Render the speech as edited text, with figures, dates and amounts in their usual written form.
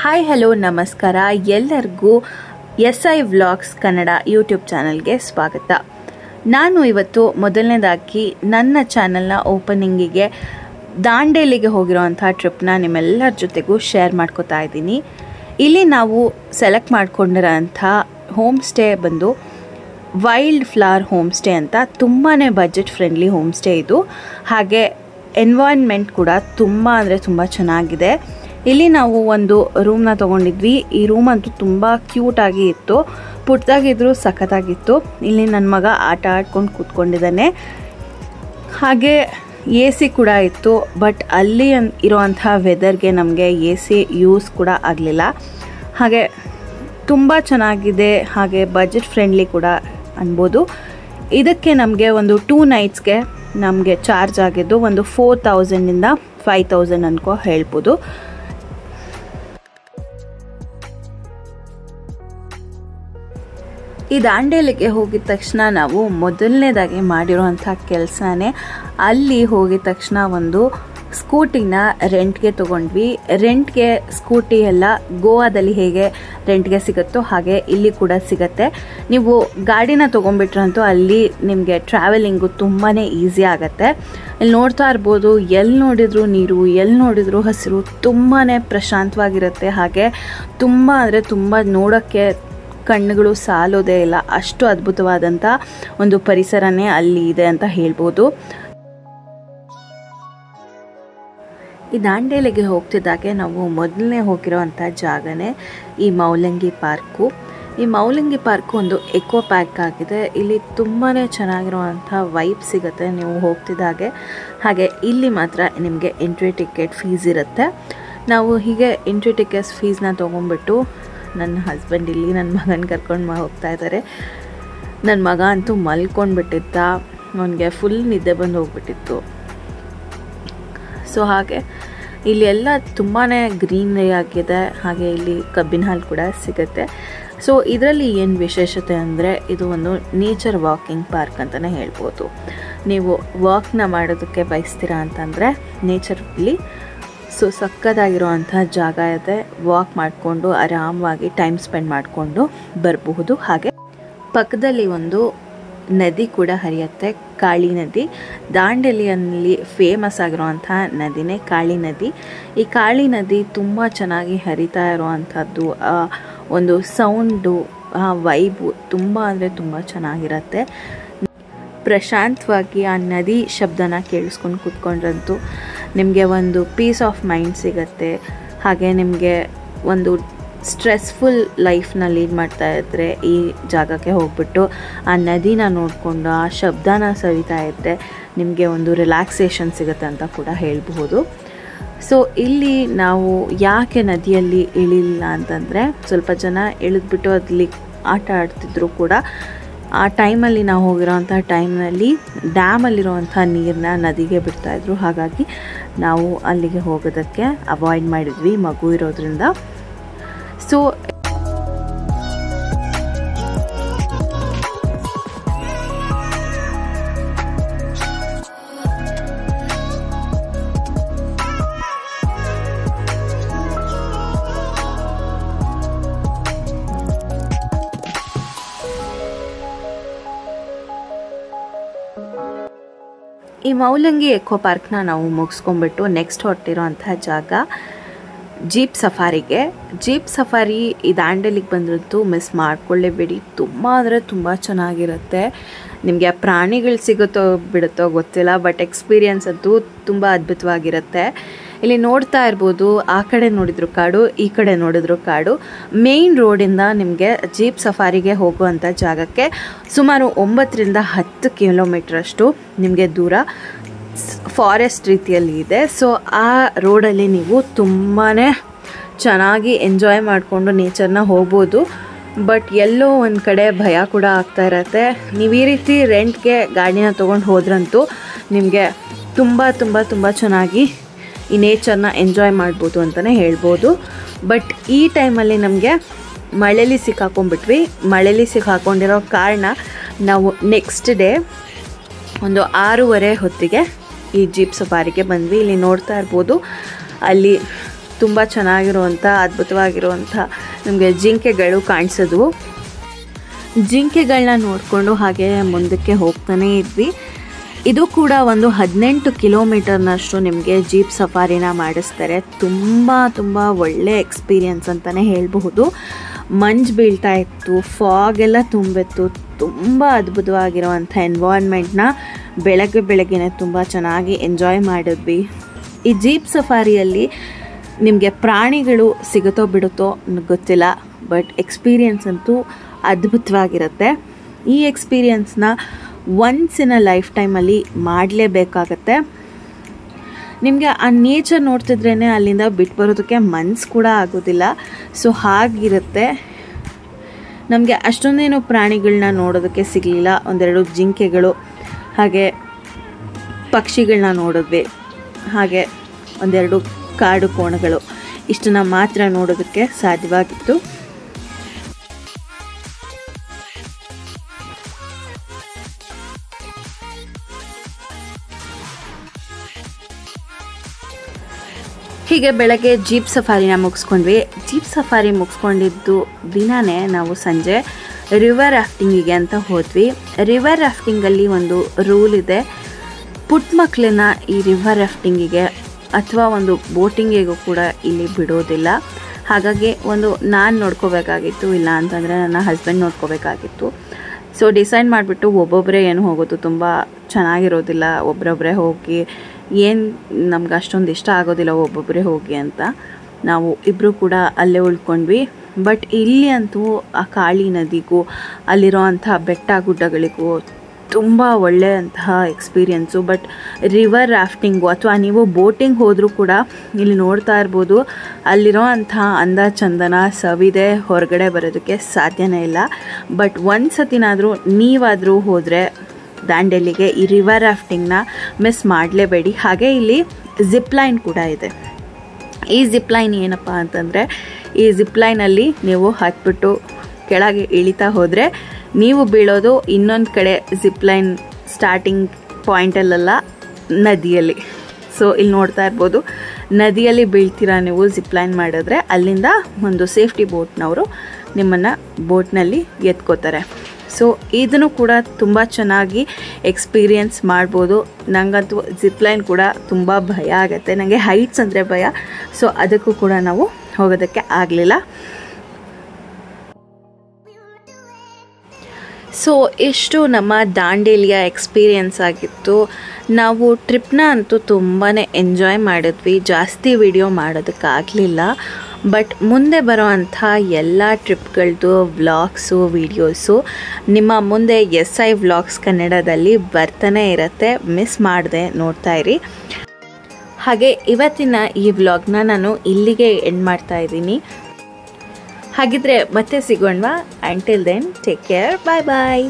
Hi hello ನಮಸ್ಕಾರ ಎಲ್ಲರಿಗೂ SI vlogs Kannada YouTube ಚಾನಲ್ಗೆ ಸ್ವಾಗತ. ನಾನು ಇವತ್ತು ಮೊದಲನೇದಾಗಿ ನನ್ನ ಚಾನಲ್ನ ಓಪನಿಂಗಿಗೆ ದಾಂಡೇಲಿಗೆ ಹೋಗಿರೋವಂಥ ಟ್ರಿಪ್ನ ನಿಮ್ಮೆಲ್ಲರ ಜೊತೆಗೂ ಶೇರ್ ಮಾಡ್ಕೋತಾ ಇದ್ದೀನಿ. ಇಲ್ಲಿ ನಾವು ಸೆಲೆಕ್ಟ್ ಮಾಡ್ಕೊಂಡಿರೋಂಥ ಹೋಮ್ ಸ್ಟೇ ಬಂದು ವೈಲ್ಡ್ ಫ್ಲವರ್ ಹೋಮ್ ಸ್ಟೇ ಅಂತ ತುಂಬಾ ಬಜೆಟ್ ಫ್ರೆಂಡ್ಲಿ ಹೋಮ್ ಸ್ಟೇ ಇದು. ಹಾಗೆ ಎನ್ವೈರ್ನ್ಮೆಂಟ್ ಕೂಡ ತುಂಬ ಚೆನ್ನಾಗಿದೆ. ಇಲ್ಲಿ ನಾವು ಒಂದು ರೂಮ್ನ ತೊಗೊಂಡಿದ್ವಿ. ಈ ರೂಮ್ ಅಂತೂ ತುಂಬ ಕ್ಯೂಟಾಗಿ ಇತ್ತು, ಪುಟ್ಟದಾಗಿದ್ರು ಸಖತ್ತಾಗಿತ್ತು. ಇಲ್ಲಿ ನನ್ನ ಮಗ ಆಟ ಆಡ್ಕೊಂಡು ಕೂತ್ಕೊಂಡಿದ್ದಾನೆ. ಹಾಗೆ AC ಕೂಡ ಇತ್ತು, ಬಟ್ ಅಲ್ಲಿ ಇರೋವಂಥ ವೆದರ್ಗೆ ನಮಗೆ AC ಯೂಸ್ ಕೂಡ ಆಗಲಿಲ್ಲ. ಹಾಗೆ ತುಂಬ ಚೆನ್ನಾಗಿದೆ, ಹಾಗೆ ಬಜೆಟ್ ಫ್ರೆಂಡ್ಲಿ ಕೂಡ ಅನ್ಬೋದು. ಇದಕ್ಕೆ ನಮಗೆ ಒಂದು 2 ನೈಟ್ಸ್ಗೆ ನಮಗೆ ಚಾರ್ಜ್ ಆಗಿದ್ದು ಒಂದು 4000ಇಂದ 5000 ಅನ್ಕೋ ಹೇಳ್ಬೋದು. ಈ ದಾಂಡೇಲಿಗೆ ಹೋಗಿದ ತಕ್ಷಣ ನಾವು ಮೊದಲನೇದಾಗಿ ಮಾಡಿರೋವಂಥ ಕೆಲಸನೇ ಅಲ್ಲಿ ಹೋಗಿದ ತಕ್ಷಣ ಒಂದು ಸ್ಕೂಟಿನ ರೆಂಟ್ಗೆ ತೊಗೊಂಡ್ವಿ. ರೆಂಟ್ಗೆ ಸ್ಕೂಟಿ ಎಲ್ಲ ಗೋವಾದಲ್ಲಿ ಹೇಗೆ ರೆಂಟ್ಗೆ ಸಿಗುತ್ತೋ ಹಾಗೆ ಇಲ್ಲಿ ಕೂಡ ಸಿಗತ್ತೆ. ನೀವು ಗಾಡಿನ ತೊಗೊಂಡ್ಬಿಟ್ರಂತೂ ಅಲ್ಲಿ ನಿಮಗೆ ಟ್ರಾವೆಲಿಂಗು ತುಂಬಾ ಈಸಿ ಆಗುತ್ತೆ. ಇಲ್ಲಿ ನೋಡ್ತಾ ಇರ್ಬೋದು, ಎಲ್ಲಿ ನೋಡಿದ್ರು ನೀರು, ಎಲ್ಲಿ ನೋಡಿದ್ರು ಹಸಿರು, ತುಂಬಾ ಪ್ರಶಾಂತವಾಗಿರುತ್ತೆ. ಹಾಗೆ ತುಂಬ ನೋಡೋಕ್ಕೆ ಕಣ್ಣುಗಳು ಸಾಲೋದೇ ಇಲ್ಲ, ಅಷ್ಟು ಅದ್ಭುತವಾದಂಥ ಒಂದು ಪರಿಸರನೇ ಅಲ್ಲಿ ಇದೆ ಅಂತ ಹೇಳ್ಬೋದು. ಈ ದಾಂಡೇಲಿಗೆ ಹೋಗ್ತಿದ್ದಾಗೆ ನಾವು ಮೊದಲನೇ ಹೋಗಿರೋವಂಥ ಜಾಗನೇ ಈ ಮೌಲಂಗಿ ಪಾರ್ಕು. ಈ ಮೌಲಂಗಿ ಪಾರ್ಕು ಒಂದು ಎಕೋ ಪಾರ್ಕ್ ಆಗಿದೆ. ಇಲ್ಲಿ ತುಂಬಾ ಚೆನ್ನಾಗಿರುವಂಥ ವೈಬ್ ಸಿಗುತ್ತೆ ನೀವು ಹೋಗ್ತಿದ್ದಾಗೆ. ಹಾಗೆ ಇಲ್ಲಿ ಮಾತ್ರ ನಿಮಗೆ ಎಂಟ್ರಿ ಟಿಕೆಟ್ ಫೀಸ್ ಇರುತ್ತೆ. ನಾವು ಹೀಗೆ ಎಂಟ್ರಿ ಟಿಕೆಟ್ ಫೀಸ್ನ ತೊಗೊಂಡ್ಬಿಟ್ಟು ನನ್ನ ಹಸ್ಬೆಂಡ್ ಇಲ್ಲಿ ನನ್ನ ಮಗನ ಕರ್ಕೊಂಡು ಹೋಗ್ತಾ ಇದ್ದಾರೆ. ನನ್ನ ಮಗ ಅಂತೂ ಮಲ್ಕೊಂಡ್ಬಿಟ್ಟಿದ್ದ, ಅವನಿಗೆ ಫುಲ್ ನಿದ್ದೆ ಬಂದು ಹೋಗ್ಬಿಟ್ಟಿತ್ತು. ಸೊ ಹಾಗೆ ಇಲ್ಲಿ ಎಲ್ಲ ತುಂಬಾ ಗ್ರೀನರಿ ಆಗಿದೆ. ಹಾಗೆ ಇಲ್ಲಿ ಕಬ್ಬಿನ ಹಾಲು ಕೂಡ ಸಿಗುತ್ತೆ. ಸೊ ಇದರಲ್ಲಿ ಏನು ವಿಶೇಷತೆ ಅಂದರೆ ಇದು ಒಂದು ನೇಚರ್ ವಾಕಿಂಗ್ ಪಾರ್ಕ್ ಅಂತಲೇ ಹೇಳ್ಬೋದು. ನೀವು ವಾಕ್ನ ಮಾಡೋದಕ್ಕೆ ಬಯಸ್ತೀರಾ ಅಂತಂದರೆ ನೇಚರಲ್ಲಿ ಸೊ ಸಕ್ಕತ್ತಾಗಿರೋವಂಥ ಜಾಗ ಇದೆ. ವಾಕ್ ಮಾಡಿಕೊಂಡು ಆರಾಮವಾಗಿ ಟೈಮ್ ಸ್ಪೆಂಡ್ ಮಾಡಿಕೊಂಡು ಬರಬಹುದು. ಹಾಗೆ ಪಕ್ಕದಲ್ಲಿ ಒಂದು ನದಿ ಕೂಡ ಹರಿಯುತ್ತೆ, ಕಾಳಿ ನದಿ. ದಾಂಡೇಲಿಯಲ್ಲಿ ಫೇಮಸ್ ಆಗಿರುವಂಥ ನದಿನೇ ಕಾಳಿ ನದಿ. ಈ ಕಾಳಿ ನದಿ ತುಂಬ ಚೆನ್ನಾಗಿ ಹರಿತಾ ಇರುವಂಥದ್ದು, ಒಂದು ಸೌಂಡು, ವೈಬು ತುಂಬ ಚೆನ್ನಾಗಿರುತ್ತೆ. ಪ್ರಶಾಂತವಾಗಿ ಆ ನದಿ ಶಬ್ದನ ಕೇಳಿಸ್ಕೊಂಡು ಕೂತ್ಕೊಂಡ್ರಂತೂ ನಿಮಗೆ ಒಂದು ಪೀಸ್ ಆಫ್ ಮೈಂಡ್ ಸಿಗುತ್ತೆ. ಹಾಗೆ ನಿಮಗೆ ಒಂದು ಸ್ಟ್ರೆಸ್ಫುಲ್ ಲೈಫ್ನ ಲೀಡ್ ಮಾಡ್ತಾ ಇದ್ದರೆ ಈ ಜಾಗಕ್ಕೆ ಹೋಗ್ಬಿಟ್ಟು ಆ ನದಿನ ನೋಡಿಕೊಂಡು ಆ ಶಬ್ದನ ಸವಿತಾ ಇದ್ದರೆ ನಿಮಗೆ ಒಂದು ರಿಲ್ಯಾಕ್ಸೇಷನ್ ಸಿಗುತ್ತೆ ಅಂತ ಕೂಡ ಹೇಳಬಹುದು. ಸೊ ಇಲ್ಲಿ ನಾವು ಯಾಕೆ ನದಿಯಲ್ಲಿ ಇಳಿಲಿಲ್ಲ ಅಂತಂದರೆ, ಸ್ವಲ್ಪ ಜನ ಇಳಿದ್ಬಿಟ್ಟು ಅಲ್ಲಿ ಆಟ ಆಡ್ತಿದ್ರು ಕೂಡ. ಆ ಟೈಮಲ್ಲಿ ನಾವು ಹೋಗಿರೋವಂಥ ಟೈಮ್ನಲ್ಲಿ ಡ್ಯಾಮಲ್ಲಿರುವಂಥ ನೀರನ್ನ ನದಿಗೆ ಬಿಡ್ತಾಯಿದ್ರು. ಹಾಗಾಗಿ ನಾವು ಅಲ್ಲಿಗೆ ಹೋಗೋದಕ್ಕೆ ಅವಾಯ್ಡ್ ಮಾಡಿದ್ವಿ ಮಗು ಇರೋದ್ರಿಂದ. ಸೊ ಈ ಮೌಲಂಗಿ ಎಕೋ ಪಾರ್ಕ್ನ ನಾವು ಮುಗಿಸ್ಕೊಂಡ್ಬಿಟ್ಟು ನೆಕ್ಸ್ಟ್ ಹೊರಟಿರೋಂಥ ಜಾಗ ಜೀಪ್ ಸಫಾರಿಗೆ. ಜೀಪ್ ಸಫಾರಿ ಈ ದಾಂಡೇಲಿಗೆ ಬಂದ್ರಂತೂ ಮಿಸ್ ಮಾಡ್ಕೊಳ್ಳೇಬೇಡಿ. ತುಂಬ ಚೆನ್ನಾಗಿರುತ್ತೆ. ನಿಮಗೆ ಪ್ರಾಣಿಗಳು ಸಿಗುತ್ತೋ ಬಿಡುತ್ತೋ ಗೊತ್ತಿಲ್ಲ, ಬಟ್ ಎಕ್ಸ್ಪೀರಿಯನ್ಸ್ ಅಂತೂ ತುಂಬ ಅದ್ಭುತವಾಗಿರುತ್ತೆ. ಇಲ್ಲಿ ನೋಡ್ತಾ ಇರ್ಬೋದು, ಆ ಕಡೆ ನೋಡಿದ್ರು ಕಾಡು, ಈ ಕಡೆ ನೋಡಿದ್ರು ಕಾಡು. ಮೇಯ್ನ್ ರೋಡಿಂದ ನಿಮಗೆ ಜೀಪ್ ಸಫಾರಿಗೆ ಹೋಗುವಂಥ ಜಾಗಕ್ಕೆ ಸುಮಾರು 9ರಿಂದ 10 ಕಿಲೋಮೀಟ್ರಷ್ಟು ನಿಮಗೆ ದೂರ ಫಾರೆಸ್ಟ್ ರೀತಿಯಲ್ಲಿ ಇದೆ. ಸೊ ಆ ರೋಡಲ್ಲಿ ನೀವು ತುಂಬಾ ಚೆನ್ನಾಗಿ ಎಂಜಾಯ್ ಮಾಡಿಕೊಂಡು ನೇಚರ್ನ ಹೋಗ್ಬೋದು. ಬಟ್ ಎಲ್ಲೋ ಒಂದು ಕಡೆ ಭಯ ಕೂಡ ಆಗ್ತಾ ಇರತ್ತೆ. ನೀವು ಈ ರೀತಿ ರೆಂಟ್ಗೆ ಗಾಡಿನ ತೊಗೊಂಡು ಹೋದ್ರಂತೂ ನಿಮಗೆ ತುಂಬ ಚೆನ್ನಾಗಿ ಈ ನೇಚರ್ನ ಎಂಜಾಯ್ ಮಾಡ್ಬೋದು ಅಂತಲೇ ಹೇಳ್ಬೋದು. ಬಟ್ ಈ ಟೈಮಲ್ಲಿ ನಮಗೆ ಮಳೇಲಿ ಸಿಕ್ಕಾಕೊಂಡ್ಬಿಟ್ವಿ. ಮಳೇಲಿ ಸಿಕ್ಕಾಕೊಂಡಿರೋ ಕಾರಣ ನಾವು ನೆಕ್ಸ್ಟ್ ಡೇ ಒಂದು 6:30 ಹೊತ್ತಿಗೆ ಈ ಜೀಪ್ ಸಫಾರಿಗೆ ಬಂದ್ವಿ. ಇಲ್ಲಿ ನೋಡ್ತಾ ಇರ್ಬೋದು, ಅಲ್ಲಿ ತುಂಬ ಚೆನ್ನಾಗಿರುವಂಥ ಅದ್ಭುತವಾಗಿರುವಂಥ ನಮಗೆ ಜಿಂಕೆಗಳು ಕಾಣಿಸೋದು. ಜಿಂಕೆಗಳನ್ನ ನೋಡಿಕೊಂಡು ಹಾಗೆ ಮುಂದಕ್ಕೆ ಹೋಗ್ತಾನೇ ಇದ್ವಿ. ಇದು ಕೂಡ ಒಂದು 18 ಕಿಲೋಮೀಟರ್ನಷ್ಟು ನಿಮಗೆ ಜೀಪ್ ಸಫಾರಿನ ಮಾಡಿಸ್ತಾರೆ. ತುಂಬ ಒಳ್ಳೆ ಎಕ್ಸ್ಪೀರಿಯನ್ಸ್ ಅಂತಲೇ ಹೇಳಬಹುದು. ಮಂಜು ಬೀಳ್ತಾ ಇತ್ತು, ಫಾಗ್ ಎಲ್ಲ ತುಂಬಿತ್ತು. ತುಂಬ ಅದ್ಭುತವಾಗಿರುವಂಥ ಎನ್ವೈರ್ನ್ಮೆಂಟ್ನ ಬೆಳಗ್ಗೆನೇ ತುಂಬ ಚೆನ್ನಾಗಿ ಎಂಜಾಯ್ ಮಾಡಿದ್ವಿ. ಈ ಜೀಪ್ ಸಫಾರಿಯಲ್ಲಿ ನಿಮಗೆ ಪ್ರಾಣಿಗಳು ಸಿಗುತ್ತೋ ಬಿಡುತ್ತೋ ಗೊತ್ತಿಲ್ಲ, ಬಟ್ ಎಕ್ಸ್ಪೀರಿಯನ್ಸ್ ಅಂತೂ ಅದ್ಭುತವಾಗಿರುತ್ತೆ. ಈ ಎಕ್ಸ್ಪೀರಿಯನ್ಸ್ನ ಒನ್ಸ್ ಇನ್ ಅ ಲೈಫ್ ಟೈಮಲ್ಲಿ ಮಾಡಲೇಬೇಕಾಗತ್ತೆ. ನಿಮಗೆ ಆ ನೇಚರ್ ನೋಡ್ತಿದ್ರೇ ಅಲ್ಲಿಂದ ಬಿಟ್ಟು ಬರೋದಕ್ಕೆ ಮನಸ್ಸು ಕೂಡ ಆಗೋದಿಲ್ಲ. ಸೊ ಹಾಗಿರುತ್ತೆ. ನಮಗೆ ಅಷ್ಟೊಂದೇನು ಪ್ರಾಣಿಗಳನ್ನ ನೋಡೋದಕ್ಕೆ ಸಿಗಲಿಲ್ಲ. ಒಂದೆರಡು ಜಿಂಕೆಗಳು ಹಾಗೆ ಪಕ್ಷಿಗಳನ್ನ ನೋಡಿದ್ವಿ. ಹಾಗೆ ಒಂದೆರಡು ಕಾಡು ಕೋಣಗಳು, ಇಷ್ಟನ್ನು ಮಾತ್ರ ನೋಡೋದಕ್ಕೆ ಸಾಧ್ಯವಾಗಿತ್ತು. ಹೀಗೆ ಬೆಳಗ್ಗೆ ಜೀಪ್ ಸಫಾರಿನ ಮುಗಿಸ್ಕೊಂಡ್ವಿ. ಜೀಪ್ ಸಫಾರಿ ಮುಗಿಸ್ಕೊಂಡಿದ್ದು ದಿನವೇ ನಾವು ಸಂಜೆ ರಿವರ್ ರಾಫ್ಟಿಂಗಿಗೆ ಅಂತ ಹೋದ್ವಿ. ರಿವರ್ ರಾಫ್ಟಿಂಗಲ್ಲಿ ಒಂದು ರೂಲ್ ಇದೆ, ಪುಟ್ಟ ಮಕ್ಕಳನ್ನ ಈ ರಿವರ್ ರಾಫ್ಟಿಂಗಿಗೆ ಅಥವಾ ಒಂದು ಬೋಟಿಂಗಿಗೂ ಕೂಡ ಇಲ್ಲಿ ಬಿಡೋದಿಲ್ಲ. ಹಾಗಾಗಿ ನಾನು ನೋಡ್ಕೋಬೇಕಾಗಿತ್ತು, ಇಲ್ಲ ಅಂತಂದರೆ ನನ್ನ ಹಸ್ಬೆಂಡ್ ನೋಡ್ಕೋಬೇಕಾಗಿತ್ತು. ಸೊ ಡಿಸೈಡ್ ಮಾಡಿಬಿಟ್ಟು ಒಬ್ಬೊಬ್ಬರೇ ಏನು ಹೋಗೋದು ತುಂಬ ಚೆನ್ನಾಗಿರೋದಿಲ್ಲ. ಒಬ್ಬರೊಬ್ಬರೇ ಹೋಗಿ ಏನು ನಮ್ಗೆ ಅಷ್ಟೊಂದು ಇಷ್ಟ ಆಗೋದಿಲ್ಲ ಒಬ್ಬೊಬ್ಬರೇ ಹೋಗಿ ಅಂತ. ನಾವು ಇಬ್ಬರು ಕೂಡ ಅಲ್ಲೇ ಉಳ್ಕೊಂಡ್ವಿ. ಬಟ್ ಇಲ್ಲಿ ಅಂತೂ ಆ ಕಾಳಿ ನದಿಗೂ ಅಲ್ಲಿರೋ ಅಂಥ ಬೆಟ್ಟ ಗುಡ್ಡಗಳಿಗೂ ತುಂಬ ಒಳ್ಳೆಯಂತಹ ಎಕ್ಸ್ಪೀರಿಯೆನ್ಸು. ಬಟ್ ರಿವರ್ ರಾಫ್ಟಿಂಗು ಅಥವಾ ನೀವು ಬೋಟಿಂಗ್ ಹೋದರೂ ಕೂಡ ಇಲ್ಲಿ ನೋಡ್ತಾ ಇರ್ಬೋದು, ಅಲ್ಲಿರೋ ಅಂಥ ಅಂದ ಚಂದನ ಸವಿದೆ ಹೊರಗಡೆ ಬರೋದಕ್ಕೆ ಸಾಧ್ಯನೇ ಇಲ್ಲ. ಬಟ್ ಒಂದು ಸತಿನಾದರೂ ನೀವಾದರೂ ಹೋದರೆ ದಾಂಡೇಲಿಗೆ ಈ ರಿವರ್ ರಾಫ್ಟಿಂಗ್ನ ಮಿಸ್ ಮಾಡಲೇಬೇಡಿ. ಹಾಗೆ ಇಲ್ಲಿ ಜಿಪ್ಲೈನ್ ಕೂಡ ಇದೆ. ಈ ಜಿಪ್ಲೈನ್ ಏನಪ್ಪ ಅಂತಂದರೆ, ಈ ಜಿಪ್ಲೈನಲ್ಲಿ ನೀವು ಹತ್ಬಿಟ್ಟು ಕೆಳಗೆ ಇಳಿತಾ ಹೋದರೆ ನೀವು ಬೀಳೋದು ಇನ್ನೊಂದು ಕಡೆ ಜಿಪ್ಲೈನ್ ಸ್ಟಾರ್ಟಿಂಗ್ ಪಾಯಿಂಟಲ್ಲ, ನದಿಯಲ್ಲಿ. ಸೊ ಇಲ್ಲಿ ನೋಡ್ತಾ ಇರ್ಬೋದು, ನದಿಯಲ್ಲಿ ಬೀಳ್ತೀರಾ ನೀವು ಜಿಪ್ಲೈನ್ ಮಾಡಿದ್ರೆ. ಅಲ್ಲಿಂದ ಒಂದು ಸೇಫ್ಟಿ ಬೋಟ್ನವರು ನಿಮ್ಮನ್ನು ಬೋಟ್ನಲ್ಲಿ ಎತ್ಕೋತಾರೆ. ಸೊ ಇದನ್ನು ಕೂಡ ತುಂಬ ಚೆನ್ನಾಗಿ ಎಕ್ಸ್ಪೀರಿಯೆನ್ಸ್ ಮಾಡ್ಬೋದು. ನನಗಂತೂ ಜಿಪ್ಲೈನ್ ಕೂಡ ತುಂಬ ಭಯ ಆಗುತ್ತೆ, ನನಗೆ ಹೈಟ್ಸ್ ಅಂದರೆ ಭಯ. ಸೊ ಅದಕ್ಕೂ ಕೂಡ ನಾವು ಹೋಗೋದಕ್ಕೆ ಆಗಲಿಲ್ಲ. ಸೊ ಇಷ್ಟು ನಮ್ಮ ದಾಂಡೇಲಿಯ ಎಕ್ಸ್ಪೀರಿಯೆನ್ಸ್ ಆಗಿತ್ತು. ನಾವು ಟ್ರಿಪ್ನ ಅಂತೂ ತುಂಬಾ ಎಂಜಾಯ್ ಮಾಡಿದ್ವಿ. ಜಾಸ್ತಿ ವಿಡಿಯೋ ಮಾಡೋದಕ್ಕಾಗಲಿಲ್ಲ. ಬಟ್ ಮುಂದೆ ಬರೋ ಅಂಥ ಎಲ್ಲ ಟ್ರಿಪ್ಗಳದ್ದು ವ್ಲಾಗ್ಸು ವೀಡಿಯೋಸು ನಿಮ್ಮ ಮುಂದೆ SI ವ್ಲಾಗ್ಸ್ ಕನ್ನಡದಲ್ಲಿ ಬರ್ತಾನೆ ಇರುತ್ತೆ. ಮಿಸ್ ಮಾಡದೆ ನೋಡ್ತಾ ಇರಿ. ಹಾಗೆ ಇವತ್ತಿನ ಈ ವ್ಲಾಗ್ನ ನಾನು ಇಲ್ಲಿಗೆ ಎಂಡ್ ಮಾಡ್ತಾ ಇದ್ದೀನಿ. ಹಾಗಿದ್ರೆ ಮತ್ತೆ ಸಿಗೋಣವಾ. ಅಂಟಿಲ್ ದೆನ್ ಟೇಕ್ ಕೇರ್, ಬಾಯ್ ಬಾಯ್.